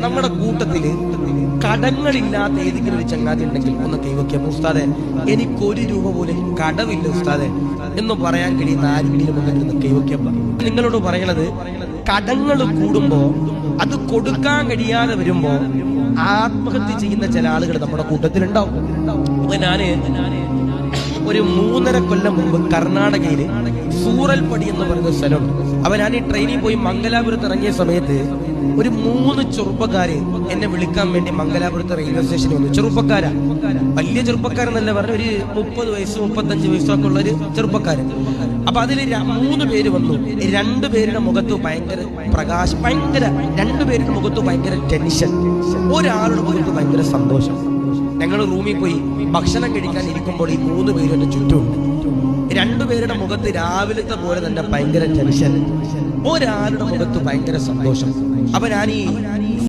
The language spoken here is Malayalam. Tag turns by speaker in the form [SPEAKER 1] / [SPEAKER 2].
[SPEAKER 1] നമ്മുടെ കൂട്ടത്തില് കടങ്ങളില്ലാത്ത ഏതെങ്കിലും ഒരു ചങ്ങാതി ഉണ്ടെങ്കിൽ ഒന്ന് കൈവയ്ക്കാം. ഉസ്താദെ, എനിക്കൊരു രൂപ പോലും കടമില്ല ഉസ്താദെ എന്ന് പറയാൻ കഴിയുന്ന ആരെങ്കിലും ഒന്ന് കൈവയ്ക്കാം. നിങ്ങളോട് പറയണത്, കടങ്ങൾ കൂടുമ്പോ അത് കൊടുക്കാൻ കഴിയാതെ വരുമ്പോ ആത്മഹത്യ ചെയ്യുന്ന ചില ആളുകൾ നമ്മുടെ കൂട്ടത്തിലുണ്ടാവും. അപ്പൊ ഞാന് ഒരു 3.5 കൊല്ലം മുമ്പ് കർണാടകയില് സൂറൽപടി എന്ന് പറയുന്ന സ്ഥലമുണ്ട്. അപ്പൊ ഞാൻ ഈ ട്രെയിനിൽ പോയി മംഗലാപുരത്ത് ഇറങ്ങിയ സമയത്ത് ഒരു 3 ചെറുപ്പക്കാര് എന്നെ വിളിക്കാൻ വേണ്ടി മംഗലാപുരത്ത് റെയിൽവേ സ്റ്റേഷനിൽ വന്നു. ചെറുപ്പക്കാരാ, വലിയ ചെറുപ്പക്കാരെന്നല്ല പറഞ്ഞ ഒരു 30 വയസ്സ് 35 വയസ്സൊക്കെ ഉള്ള ഒരു ചെറുപ്പക്കാരൻ. അപ്പൊ അതിൽ 3 പേര് വന്നു. 2 പേരുടെ മുഖത്ത് ഭയങ്കര പ്രകാശം, 2 പേരുടെ മുഖത്ത് ഭയങ്കര ടെൻഷൻ, ഒരാളുടെ മുഖത്ത് ഭയങ്കര സന്തോഷം. ഞങ്ങൾ റൂമിൽ പോയി ഭക്ഷണം കഴിക്കാൻ ഇരിക്കുമ്പോൾ ഈ 3 പേരും എന്റെ ചുറ്റുമുണ്ട്. 2 പേരുടെ മുഖത്ത് രാവിലത്തെ പോലെ തന്നെ ഭയങ്കര ടെൻഷൻ, ഒരാളുടെ മുഖത്ത് ഭയങ്കര സന്തോഷം. അപ്പൊ ഞാൻ ഈ